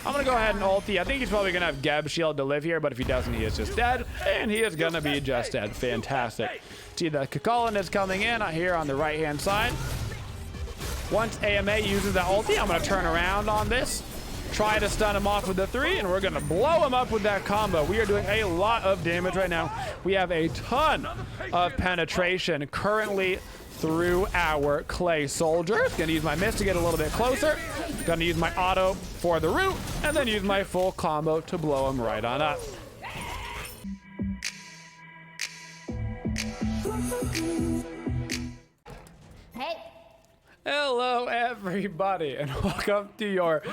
I'm going to go ahead and ulti. I think he's probably going to have Geb shield to live here, but if he doesn't, he is just dead. And he is going to be just dead. Fantastic. See, the Kakalin is coming in here on the right-hand side. Once AMA uses that ulti, I'm going to turn around on this. Try to stun him off with the 3, and we're going to blow him up with that combo. We are doing a lot of damage right now. We have a ton of penetration currently through our Clay Soldier. Going to use my miss to get a little bit closer. Going to use my auto for the root, and then use my full combo to blow him right on up. Hey. Hello everybody, and welcome to your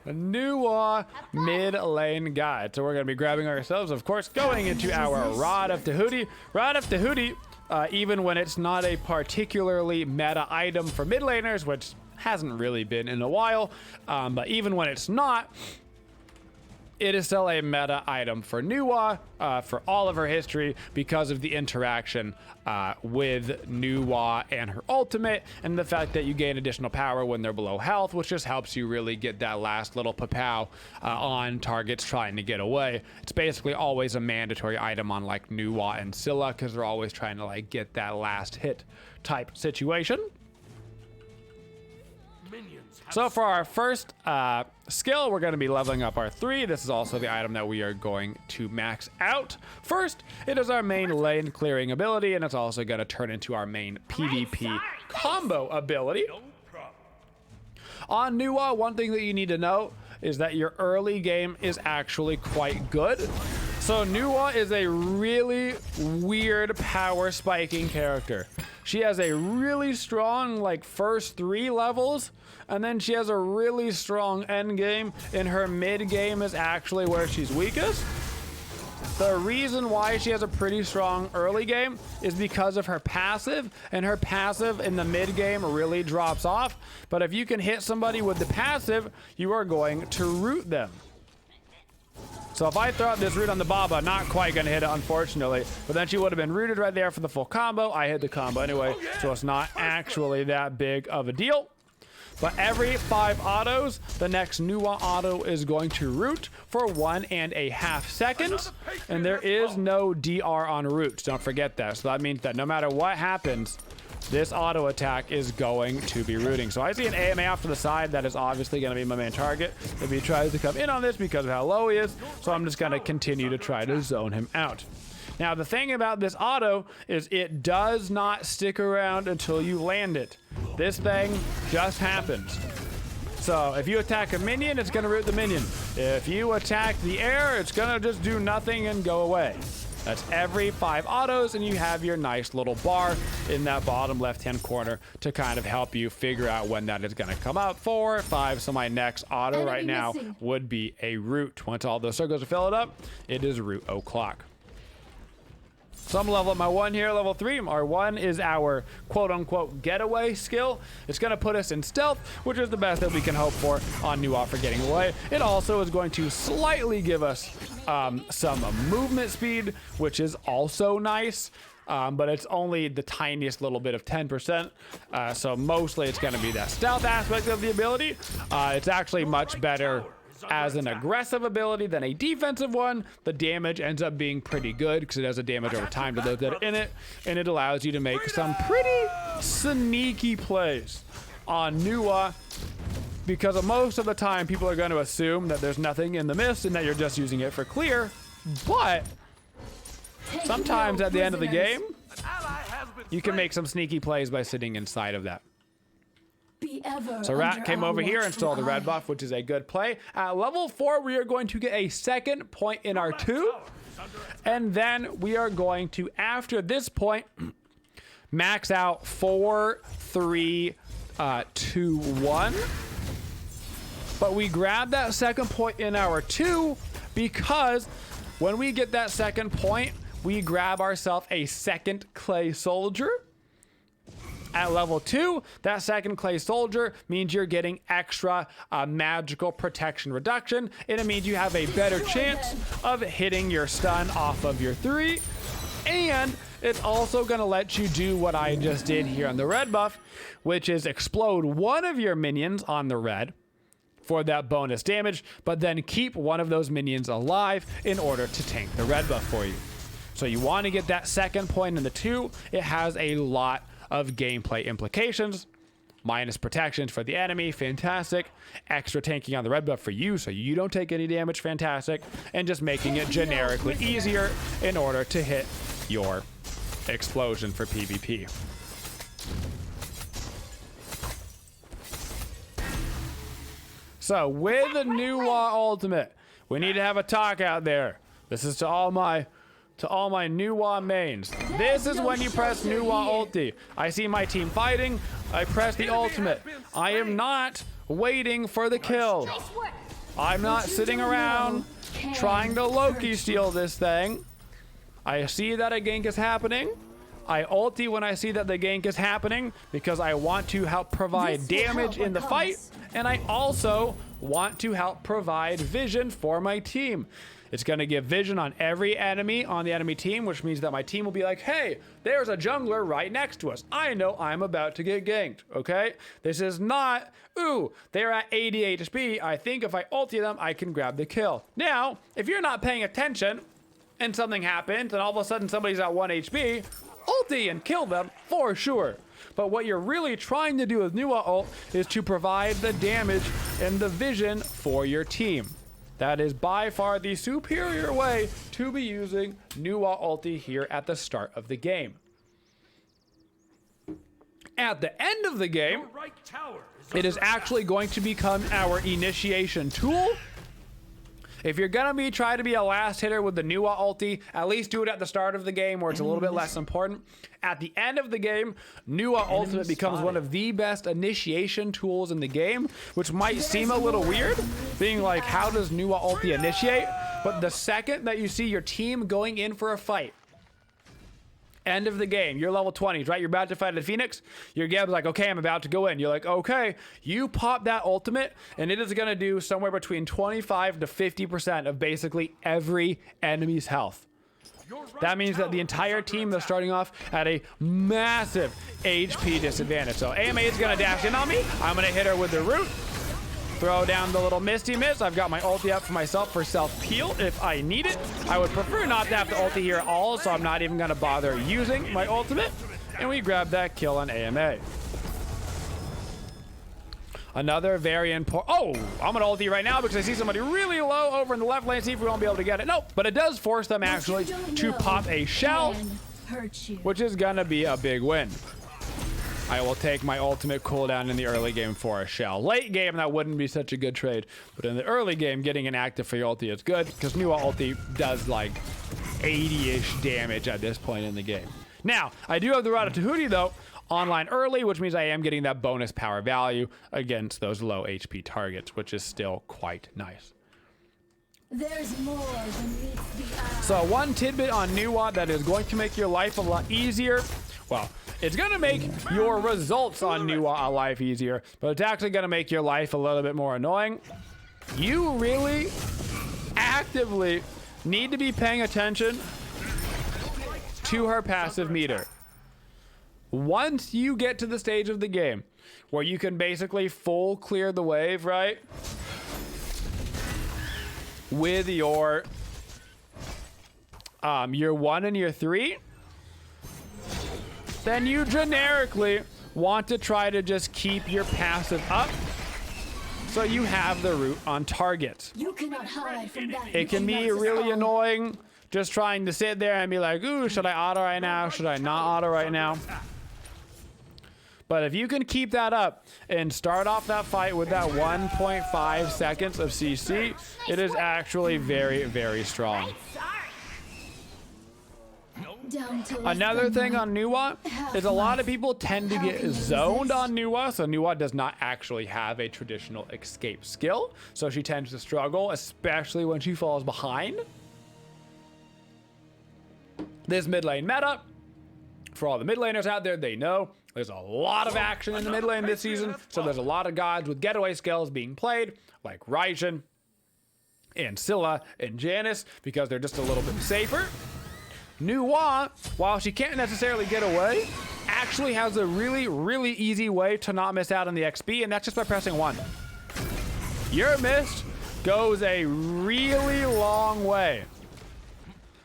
Nuwa mid lane guide. So we're going to be grabbing ourselves, of course, going into our Rod of Tahuti. Rod of Tahuti, even when it's not a particularly meta item for mid laners, which hasn't really been in a while, but even when it's not, it is still a meta item for Nuwa for all of her history because of the interaction with Nuwa and her ultimate, and the fact that you gain additional power when they're below health, which just helps you really get that last little pow on targets trying to get away. It's basically always a mandatory item on like Nuwa and Scylla because they're always trying to like get that last hit type situation. So for our first skill, we're going to be leveling up our 3. This is also the item that we are going to max out. First, it is our main lane clearing ability, and it's also going to turn into our main PvP combo ability. On Nuwa, one thing that you need to know is that your early game is actually quite good. So Nuwa is a really weird power spiking character. She has a really strong like first 3 levels, and then she has a really strong end game, and her mid game is actually where she's weakest. The reason why she has a pretty strong early game is because of her passive, and her passive in the mid game really drops off. But if you can hit somebody with the passive, you are going to root them. So if I throw out this root on the Baba, not quite going to hit it, unfortunately. But then she would have been rooted right there for the full combo. I hit the combo anyway, so it's not actually that big of a deal. But every 5 autos, the next Nuwa auto is going to root for 1.5 seconds. And there is no DR on roots. Don't forget that. So that means that no matter what happens, this auto attack is going to be rooting. So I see an AMA off to the side. That is obviously going to be my main target if he tries to come in on this because of how low he is. So I'm just going to continue to try to zone him out. Now, the thing about this auto is it does not stick around until you land it. This thing just happens. So if you attack a minion, it's going to root the minion. If you attack the air, it's going to just do nothing and go away. That's every 5 autos, and you have your nice little bar in that bottom left-hand corner to kind of help you figure out when that is going to come up. 4, 5, so my next auto right now would be a root. Once all those circles are filled up, it is root o'clock. So I'm level up my 1 here, level 3. Our 1 is our quote-unquote getaway skill. It's going to put us in stealth, which is the best that we can hope for on Nuwa for getting away. It also is going to slightly give us some movement speed, which is also nice. But it's only the tiniest little bit of 10%. So mostly it's going to be that stealth aspect of the ability. It's actually much better as an aggressive ability than a defensive one. The damage ends up being pretty good because it has a damage over time to those that are in it, and it allows you to make some pretty sneaky plays on Nuwa, because most of the time people are going to assume that there's nothing in the mist and that you're just using it for clear. But sometimes at the end of the game, you can make some sneaky plays by sitting inside of that. So Rat came over here and stole the red buff, which is a good play. At level 4, we are going to get a second point in our 2. And then we are going to, after this point, max out 4, 3, 2, 1. But we grab that second point in our 2 because when we get that second point, we grab ourselves a second Clay Soldier. At level 2, that second Clay Soldier means you're getting extra magical protection reduction, and it means you have a better chance of hitting your stun off of your 3. And it's also going to let you do what I just did here on the red buff, which is explode one of your minions on the red, for that bonus damage, but then keep one of those minions alive in order to tank the red buff for you. So you want to get that second point in the 2. It has a lot of gameplay implications. Minus protections for the enemy, fantastic. Extra tanking on the red buff for you so you don't take any damage, fantastic. And just making it generically easier in order to hit your explosion for PvP. So with the new ultimate, we need to have a talk out there. This is to all my Nuwa mains. This is when you press Nuwa ulti. I see my team fighting, I press the ultimate. I am not waiting for the kill. I'm not sitting around trying to Loki steal this thing. I see that a gank is happening. I ulti when I see that the gank is happening because I want to help provide damage in the fight, and I also want to help provide vision for my team. It's going to give vision on every enemy on the enemy team, which means that my team will be like, hey, there's a jungler right next to us. I know I'm about to get ganked, okay? This is not, ooh, they're at 80 HP. I think if I ulti them, I can grab the kill. Now, if you're not paying attention and something happens and all of a sudden somebody's at 1 HP, ulti and kill them for sure. But what you're really trying to do with Nuwa ult is to provide the damage and the vision for your team. That is by far the superior way to be using Nuwa ulti here at the start of the game. At the end of the game, it is actually going to become our initiation tool. If you're gonna be trying to be a last hitter with the Nuwa ulti, at least do it at the start of the game where it's a little bit less important. At the end of the game, Nuwa ultimate becomes one of the best initiation tools in the game, which might seem a little weird, being like, how does Nuwa ulti initiate? But the second that you see your team going in for a fight, end of the game, you're level 20s, right? You're about to fight a Phoenix. Your Geb's like, okay, I'm about to go in. You're like, okay. You pop that ultimate, and it is going to do somewhere between 25 to 50% of basically every enemy's health. That means that the entire team is starting off at a massive HP disadvantage. So AMA is going to dash in on me. I'm going to hit her with the root. Throw down the little Misty Mist. I've got my ulti up for myself for self-peel if I need it. I would prefer not to have the ulti here at all, so I'm not even going to bother using my ultimate. And we grab that kill on AMA. Another very important... Oh, I'm going to ulti right now because I see somebody really low over in the left lane. See if we won't be able to get it. Nope, but it does force them actually to pop a shell, which is going to be a big win. I will take my ultimate cooldown in the early game for a shell. Late game, that wouldn't be such a good trade. But in the early game, getting an active for your ulti is good because Nuwa ulti does like 80-ish damage at this point in the game. Now, I do have the Rada Tahuti though, online early, which means I am getting that bonus power value against those low HP targets, which is still quite nice. There's more than meets the eye. So one tidbit on Nuwa that is going to make your life a lot easier. Well, it's going to make your results on Nuwa a life easier, but it's actually going to make your life a little bit more annoying. You really actively need to be paying attention to her passive meter. Once you get to the stage of the game where you can basically full clear the wave, right? With your 1 and your 3, then you generically want to try to just keep your passive up so you have the root on target. You cannot hide from that. It can be really annoying just trying to sit there and be like, ooh, should I auto right now? Should I not auto right now? But if you can keep that up and start off that fight with that 1.5 seconds of CC, it is actually very, very strong. Another thing on Nuwa is a lot of people tend to get zoned on Nuwa, so Nuwa does not actually have a traditional escape skill, so she tends to struggle, especially when she falls behind. This mid lane meta, for all the mid laners out there, they know there's a lot of action in the mid lane this season, so there's a lot of gods with getaway skills being played, like Raijin and Scylla and Janice, because they're just a little bit safer. Nuwa, while she can't necessarily get away, actually has a really, really easy way to not miss out on the XP, and that's just by pressing 1. your mist goes a really long way.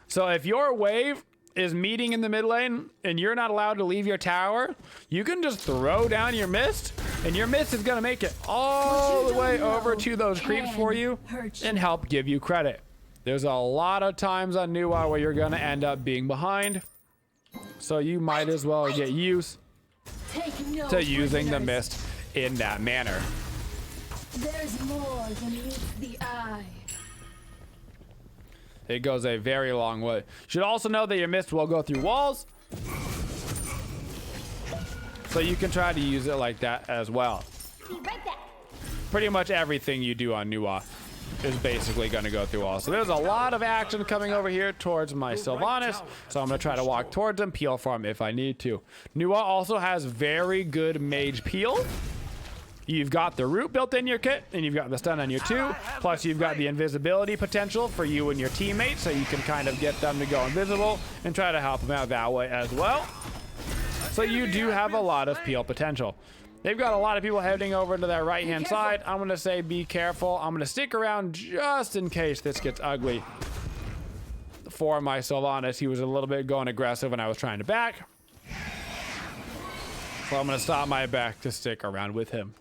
So if your wave is meeting in the mid lane and you're not allowed to leave your tower, you can just throw down your mist, and your mist is going to make it all the way over to those creeps for you and help give you credit. There's a lot of times on Nuwa where you're going to end up being behind, so you might as well get used to using the mist in that manner. There's more than meets the eye. It goes a very long way. You should also know that your mist will go through walls, so you can try to use it like that as well. Be right back. Pretty much everything you do on Nuwa is basically going to go through walls. So there's a lot of action coming over here towards my Sylvanas, so I'm going to try to walk towards him, peel for him if I need to. Nuwa also has very good mage peel. You've got the root built in your kit, and you've got the stun on your 2, plus you've got the invisibility potential for you and your teammates, so you can kind of get them to go invisible and try to help them out that way as well. So you do have a lot of peel potential. They've got a lot of people heading over to that right-hand side. I'm going to say be careful. I'm going to stick around just in case this gets ugly for my Sylvanas. He was a little bit going aggressive when I was trying to back, so I'm going to stop my back to stick around with him.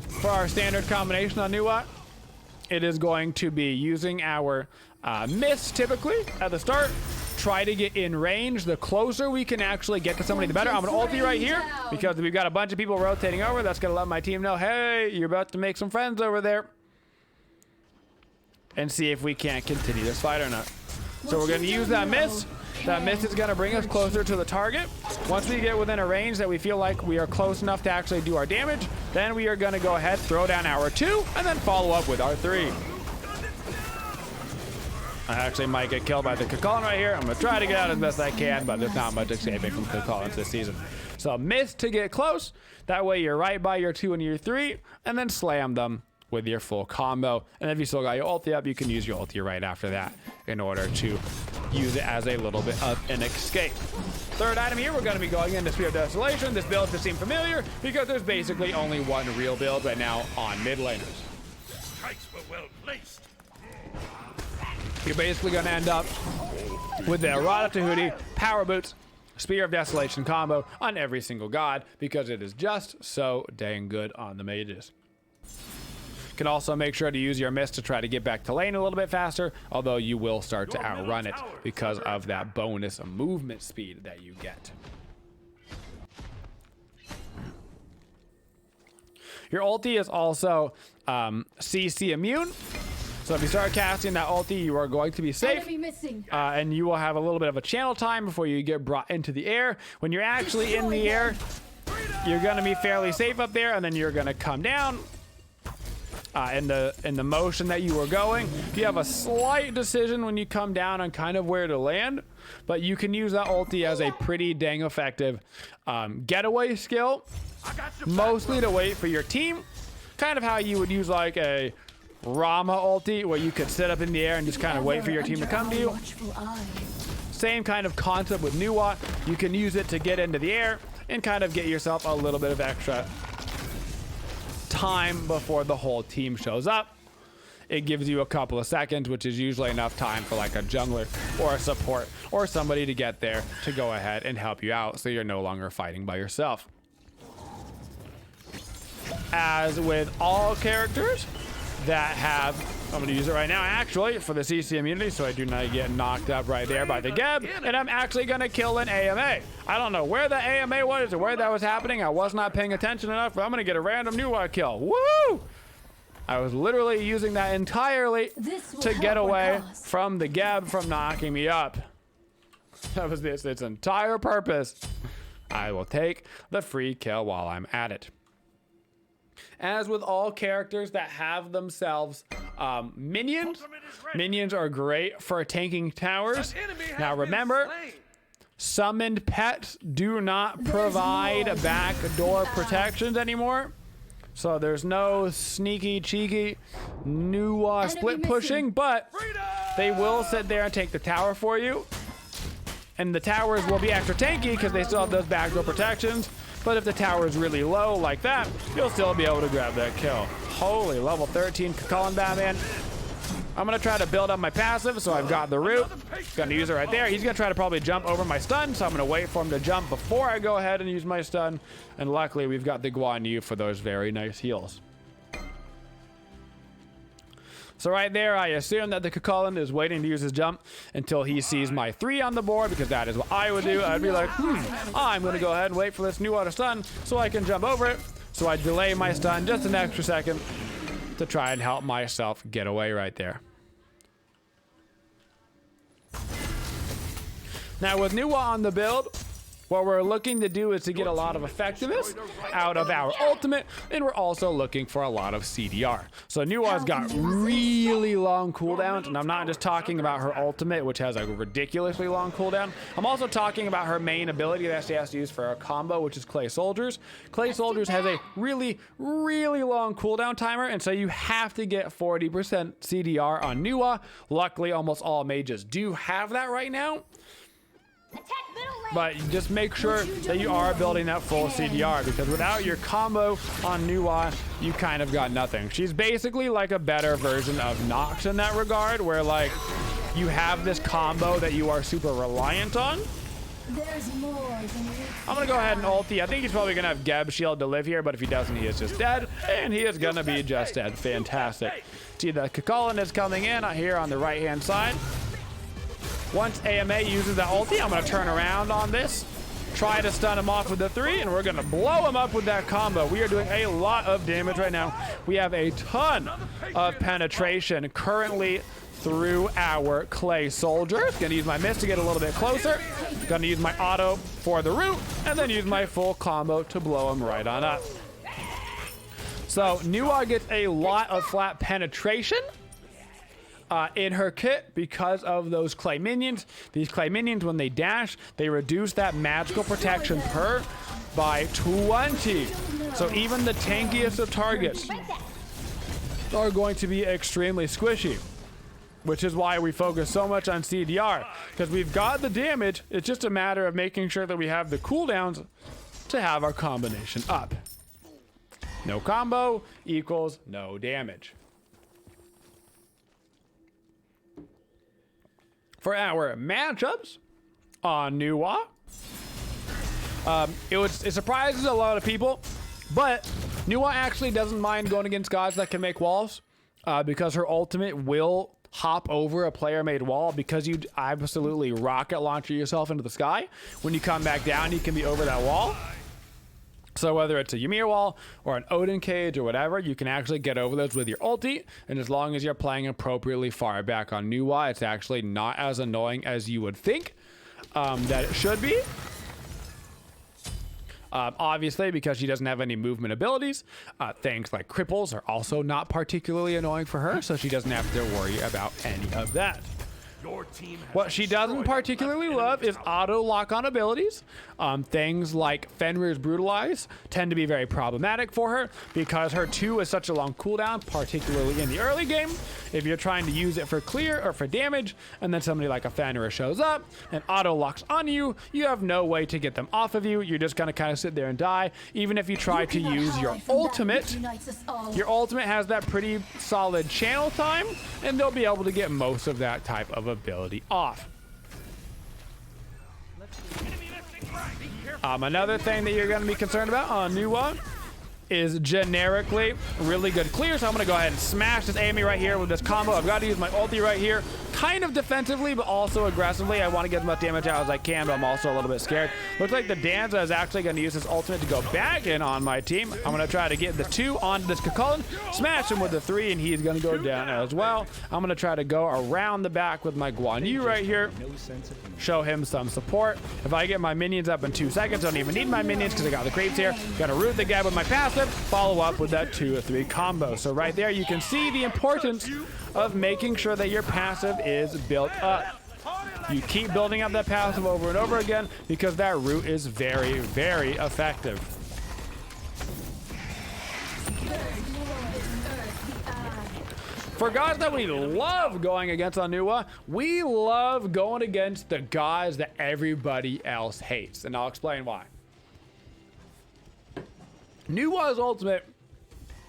For our standard combination on Nuwa, it is going to be using our mist typically at the start. Try to get in range. The closer we can actually get to somebody, the better. I'm going to ulti right here because we've got a bunch of people rotating over. That's going to let my team know, hey, you're about to make some friends over there. And see if we can't continue this fight or not. So we're going to use that mist. That mist is going to bring us closer to the target. Once we get within a range that we feel like we are close enough to actually do our damage, then we are going to go ahead, throw down our 2, and then follow up with our 3. I actually might get killed by the Kakalin right here. I'm going to try to get out as best I can, but there's not much escaping from Kakalins this season. So mist to get close. That way you're right by your 2 and your 3, and then slam them with your full combo. And if you still got your ulti up, you can use your ulti right after that in order to use it as a little bit of an escape. Third item here, we're going to be going into Spear of Desolation. This build should seem familiar because there's basically only one real build right now on mid laners. Strikes were well placed. You're basically going to end up with the Errata Tahuti, Power Boots, Spear of Desolation combo on every single god because it is just so dang good on the mages. You can also make sure to use your mist to try to get back to lane a little bit faster, although you will start to outrun it because of that bonus movement speed that you get. Your ulti is also CC immune. So if you start casting that ulti, you are going to be safe, and you will have a little bit of a channel time before you get brought into the air. When you're actually in the air, you're going to be fairly safe up there, and then you're going to come down in the motion that you were going. You have a slight decision when you come down on kind of where to land, but you can use that ulti as a pretty dang effective getaway skill, mostly to wait for your team. Kind of how you would use like a Rama ulti, where you could sit up in the air and just kind of wait for your team to come to you. Same kind of concept with Nuwa. You can use it to get into the air and kind of get yourself a little bit of extra time before the whole team shows up. It gives you a couple of seconds, which is usually enough time for like a jungler or a support or somebody to get there to go ahead and help you out, so you're no longer fighting by yourself. As with all characters that have, I'm going to use it right now actually for the CC immunity, so I do not get knocked up right there by the Geb, and I'm actually going to kill an AMA. I don't know where the AMA was or where that was happening. I was not paying attention enough, but I'm going to get a random Nuwa kill. Woo! I was literally using that entirely to get away from the Geb from knocking me up. That was its entire purpose. I will take the free kill while I'm at it. As with all characters that have themselves minions, minions are great for tanking towers. Now remember, summoned pets do not provide backdoor protections anymore. So there's no sneaky, cheeky, Nuwa split pushing, but they will sit there and take the tower for you. And the towers will be extra tanky because they still have those backdoor protections. But if the tower is really low like that, you'll still be able to grab that kill. Holy, level 13 Colin Batman. I'm gonna try to build up my passive, so I've got the root. Gonna use it right there. He's gonna try to probably jump over my stun, so I'm gonna wait for him to jump before I go ahead and use my stun. And luckily, we've got the Guan Yu for those very nice heals. So right there, I assume that the Kukulkan is waiting to use his jump until he sees my 3 on the board, because that is what I would do. I'd be like, I'm gonna go ahead and wait for this new auto stun so I can jump over it. So I delay my stun just an extra second to try and help myself get away right there. Now with Nuwa on the build, what we're looking to do is to get a lot of effectiveness out of our ultimate, and we're also looking for a lot of CDR. So Nuwa's got really long cooldowns, and I'm not just talking about her ultimate, which has a ridiculously long cooldown. I'm also talking about her main ability that she has to use for her combo, which is Clay Soldiers. Clay Soldiers has a really long cooldown timer, and so you have to get 40% CDR on Nuwa. Luckily, almost all mages do have that right now. But just make sure that you are building that full CDR, because without your combo on Nuwa, you kind of got nothing. She's basically like a better version of Nox in that regard, where like you have this combo that you are super reliant on. I'm gonna go ahead and ulti. I think he's probably gonna have Geb shield to live here, but if he doesn't, he is just dead, and he is gonna be just dead. Fantastic. See, the Kukulkan is coming in here on the right hand side. Once AMA uses the ulti, I'm going to turn around on this, try to stun him off with the 3, and we're going to blow him up with that combo. We are doing a lot of damage right now. We have a ton of penetration currently through our Clay Soldiers. Going to use my miss to get a little bit closer. Going to use my auto for the root, and then use my full combo to blow him right on up. So Nuwa gets a lot of flat penetration in her kit because of those clay minions. These clay minions, when they dash, they reduce that magical protection per by 20. So even the tankiest of targets are going to be extremely squishy, which is why we focus so much on CDR, because we've got the damage. It's just a matter of making sure that we have the cooldowns to have our combination up. No combo equals no damage. For our matchups on Nuwa, it surprises a lot of people, but Nuwa actually doesn't mind going against gods that can make walls, because her ultimate will hop over a player-made wall, because you absolutely rocket launcher yourself into the sky. When you come back down, you can be over that wall. So whether it's a Ymir wall or an Odin cage or whatever, you can actually get over those with your ulti. And as long as you're playing appropriately far back on Nuwa, it's actually not as annoying as you would think that it should be. Obviously, because she doesn't have any movement abilities, things like cripples are also not particularly annoying for her, so she doesn't have to worry about any of that. What she doesn't particularly love is auto lock-on abilities. Things like Fenrir's Brutalize tend to be very problematic for her, because her 2 is such a long cooldown, particularly in the early game. If you're trying to use it for clear or for damage, and then somebody like a Fenrir shows up and auto locks on you, you have no way to get them off of you. You're just gonna kind of sit there and die. Even if you try to use your ultimate has that pretty solid channel time, and they'll be able to get most of that type of ability off. Another thing that you're going to be concerned about on Nuwa is generically really good clear. So I'm going to go ahead and smash this Amy right here with this combo. I've got to use my ulti right here, kind of defensively, but also aggressively. I want to get as much damage out as I can, but I'm also a little bit scared. Looks like the Danza is actually going to use his ultimate to go back in on my team. I'm going to try to get the 2 onto this Kukulkan, smash him with the 3, and he's going to go down as well. I'm going to try to go around the back with my Guan Yu right here, show him some support. If I get my minions up in 2 seconds, I don't even need my minions because I got the creeps here. Going to root the guy with my passive, follow up with that 2 or 3 combo. So right there, you can see the importance of making sure that your passive is built up. You keep building up that passive over and over again, because that root is very, very effective. For gods that we love going against on Nuwa, we love going against the gods that everybody else hates, and I'll explain why. Nuwa's ultimate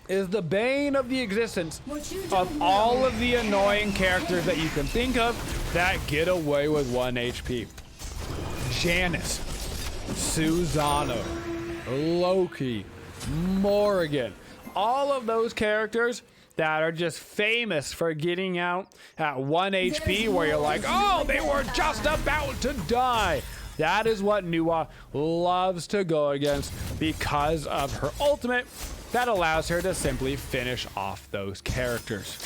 is the bane of the existence What you of don't all know of the annoying characters that you can think of that get away with 1 HP. Janice, Susanoo, Loki, Morrigan, all of those characters that are just famous for getting out at 1 HP where you're like, oh, they were just about to die. That is what Nuwa loves to go against because of her ultimate that allows her to simply finish off those characters.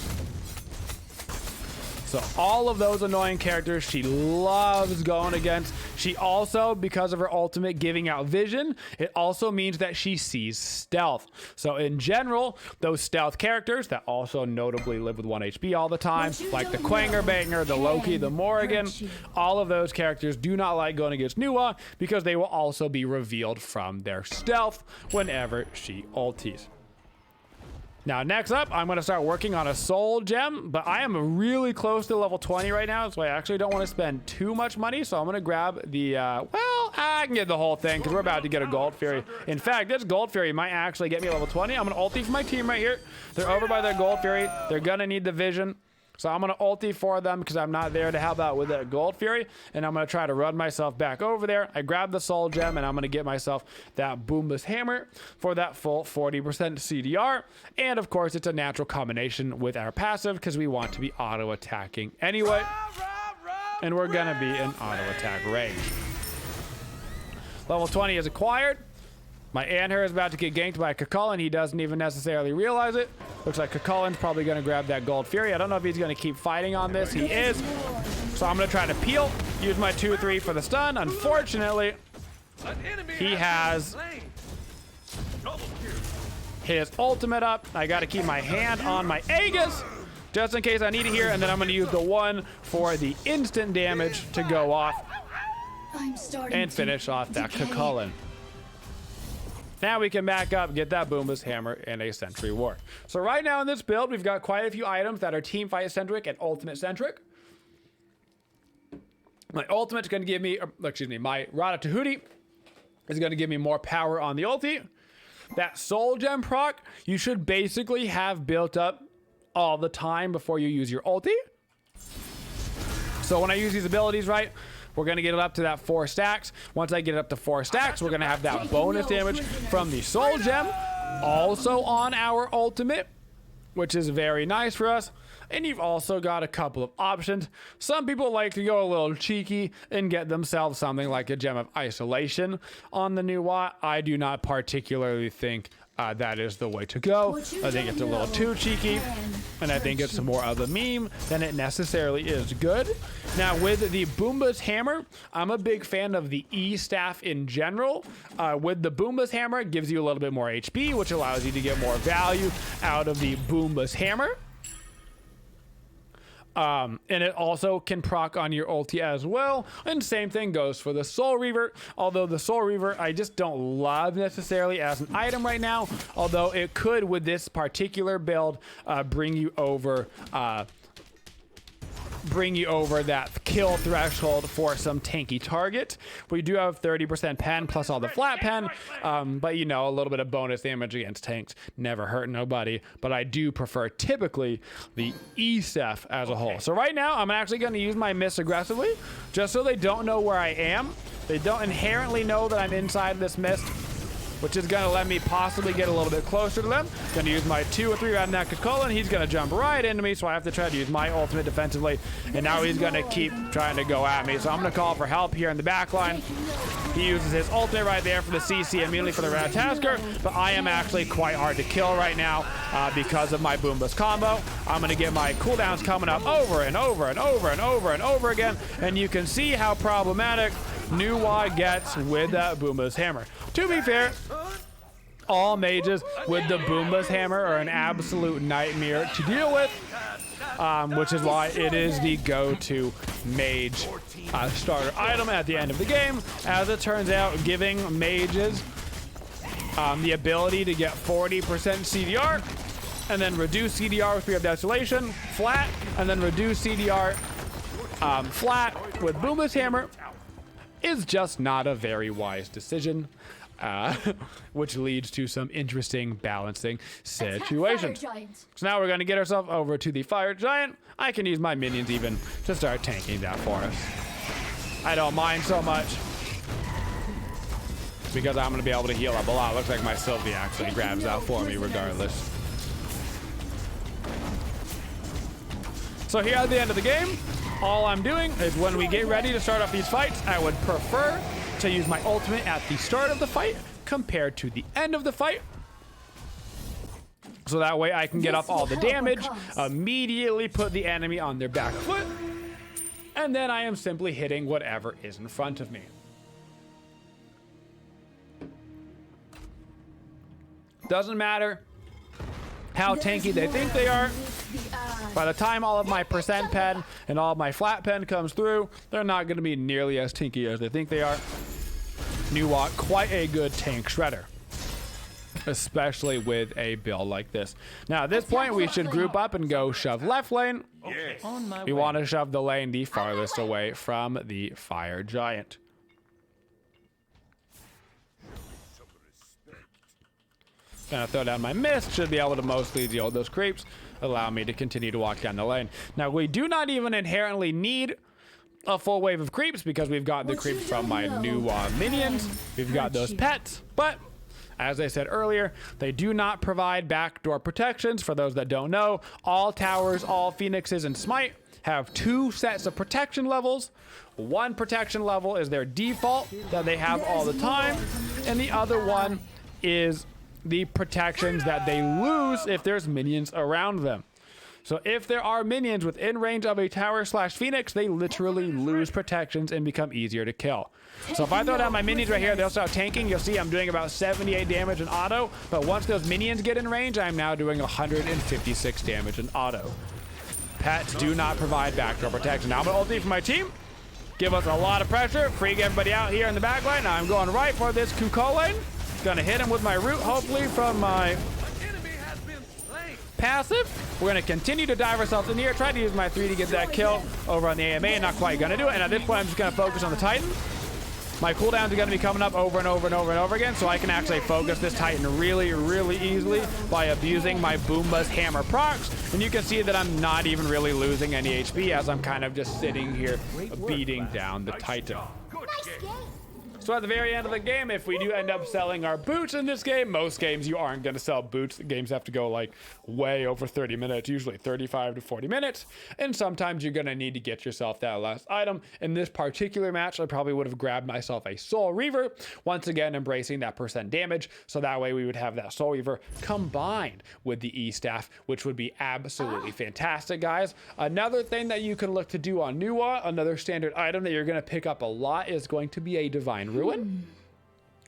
So all of those annoying characters she loves going against. She also, because of her ultimate giving out vision, it also means that she sees stealth. So in general, those stealth characters that also notably live with 1 HP all the time, like the Quanger Banger, the Loki, the Morrigan, all of those characters do not like going against Nuwa because they will also be revealed from their stealth whenever she ulties. Now, next up, I'm going to start working on a soul gem, but I am really close to level 20 right now, so I actually don't want to spend too much money, so I'm going to grab the, well, I can get the whole thing, because we're about to get a Gold Fury. In fact, this Gold Fury might actually get me level 20. I'm going to ulti for my team right here. They're over by their Gold Fury. They're going to need the vision. So I'm going to ulti for them because I'm not there to help out with that Gold Fury. And I'm going to try to run myself back over there. I grab the soul gem and I'm going to get myself that Boomba's hammer for that full 40% CDR. And of course, it's a natural combination with our passive because we want to be auto attacking anyway. And we're going to be in auto attack range. Level 20 is acquired. My Anhur is about to get ganked by Cucullin. He doesn't even necessarily realize it. Looks like Cucullin's probably going to grab that Gold Fury. I don't know if he's going to keep fighting on this. He is. So I'm going to try to peel. Use my 2-3 for the stun. Unfortunately, he has his ultimate up. I got to keep my hand on my Aegis just in case I need it here. And then I'm going to use the 1 for the instant damage to go off and finish off that Cucullin. Now we can back up, get that Boomba's hammer, and a Sentry War. So right now in this build, we've got quite a few items that are team fight centric and ultimate centric. My ultimate's going to give me, my Rada Tahuti is going to give me more power on the ulti. That soul gem proc, you should basically have built up all the time before you use your ulti. So when I use these abilities right, we're going to get it up to that 4 stacks. Once I get it up to 4 stacks, we're going to have that bonus damage from the soul gem also on our ultimate, which is very nice for us. And you've also got a couple of options. Some people like to go a little cheeky and get themselves something like a Gem of Isolation on the new Watt. I do not particularly think that is the way to go. I think it's a little too cheeky, and I think it's more of a meme than it necessarily is good. Now, with the Boomba's hammer, I'm a big fan of the E staff in general. With the Boomba's hammer, it gives you a little bit more HP, which allows you to get more value out of the Boomba's hammer. And it also can proc on your ulti as well. And same thing goes for the Soul Reaver. Although the Soul Reaver, I just don't love necessarily as an item right now. Although it could, with this particular build, bring you over that kill threshold for some tanky target. We do have 30% pen plus all the flat pen, but you know, a little bit of bonus damage against tanks never hurt nobody. But I do prefer typically the E-Seth as a whole. So right now, I'm actually going to use my Mist aggressively, just so they don't know where I am. They don't inherently know that I'm inside this Mist, which is going to let me possibly get a little bit closer to them. Going to use my 2 or 3 round neck Cucullin. He's going to jump right into me, so I have to try to use my ultimate defensively. And now he's going to keep trying to go at me. So I'm going to call for help here in the back line. He uses his ultimate right there for the CC immediately for the Ratatasker, but I am actually quite hard to kill right now because of my Boomba's combo. I'm going to get my cooldowns coming up over and over and over and over and over again, and you can see how problematic Nuwa gets with that Boomba's hammer. To be fair, all mages with the Boomba's hammer are an absolute nightmare to deal with, which is why it is the go-to mage starter item at the end of the game. As it turns out, giving mages the ability to get 40% CDR, and then reduce CDR with 3 of Desolation, flat, and then reduce CDR flat with Boomba's hammer is just not a very wise decision. which leads to some interesting balancing Fire situations. giant. So now we're going to get ourselves over to the fire giant. I can use my minions even to start tanking that for us. I don't mind so much because I'm going to be able to heal up a lot. Looks like my Sylvie actually grabs that for me regardless. So here at the end of the game, all I'm doing is when we get ready to start off these fights, I would prefer to use my ultimate at the start of the fight compared to the end of the fight. So that way I can get off all the damage, immediately put the enemy on their back foot, and then I am simply hitting whatever is in front of me. Doesn't matter how tanky they think they are. By the time all of my percent pen and all of my flat pen comes through, they're not going to be nearly as tanky as they think they are. Nuwa, quite a good tank shredder, especially with a build like this. Now at this point, we should group up and go shove left lane. Yes. We want to shove the lane the farthest away from the fire giant. Gonna throw down my mist, should be able to mostly deal with those creeps, allow me to continue to walk down the lane. Now we do not even inherently need a full wave of creeps because we've got the creeps from my new minions, we've got those pets, but as I said earlier, they do not provide backdoor protections. For those that don't know, all towers, all phoenixes, and smite have 2 sets of protection levels. One protection level is their default that they have all the time, and the other one is the protections that they lose if there's minions around them. So if there are minions within range of a tower / phoenix, they literally lose protections and become easier to kill. So if I throw down my minions right here, they'll start tanking. You'll see I'm doing about 78 damage in auto, but once those minions get in range, I'm now doing 156 damage in auto. Pets do not provide backdoor protection. Now I'm gonna ulti for my team, give us a lot of pressure, freak everybody out here in the back line. Now I'm going right for this Kuko lane. Gonna hit him with my root, hopefully from my passive. We're gonna continue to dive ourselves in here, try to use my 3 to get that kill over on the AMA, not quite gonna do it. And at this point, I'm just gonna focus on the Titan. My cooldowns are gonna be coming up over and over and over and over again, so I can actually focus this Titan really, really easily by abusing my Boomba's hammer procs. And you can see that I'm not even really losing any HP as I'm kind of just sitting here beating down the Titan. So at the very end of the game, if we do end up selling our boots in this game, most games you aren't going to sell boots. The games have to go like way over 30 minutes, usually 35 to 40 minutes. And sometimes you're going to need to get yourself that last item. In this particular match, I probably would have grabbed myself a Soul Reaver, once again embracing that percent damage. So that way we would have that Soul Reaver combined with the E-Staff, which would be absolutely fantastic, guys. Another thing that you can look to do on Nuwa, another standard item that you're going to pick up a lot is going to be a Divine Ruin.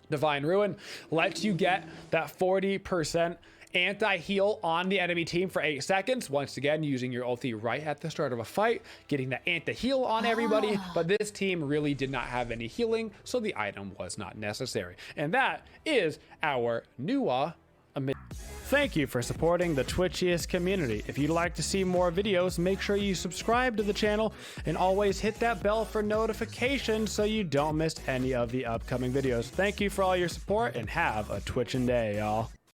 Divine Ruin lets you get that 40% anti-heal on the enemy team for 8 seconds. Once again, using your ulti right at the start of a fight, getting that anti-heal on everybody. But this team really did not have any healing, so the item was not necessary. And that is our Nuwa. Thank you for supporting the Twitchiest community. If you'd like to see more videos, make sure you subscribe to the channel and always hit that bell for notifications so you don't miss any of the upcoming videos. Thank you for all your support and have a Twitchin' day, y'all.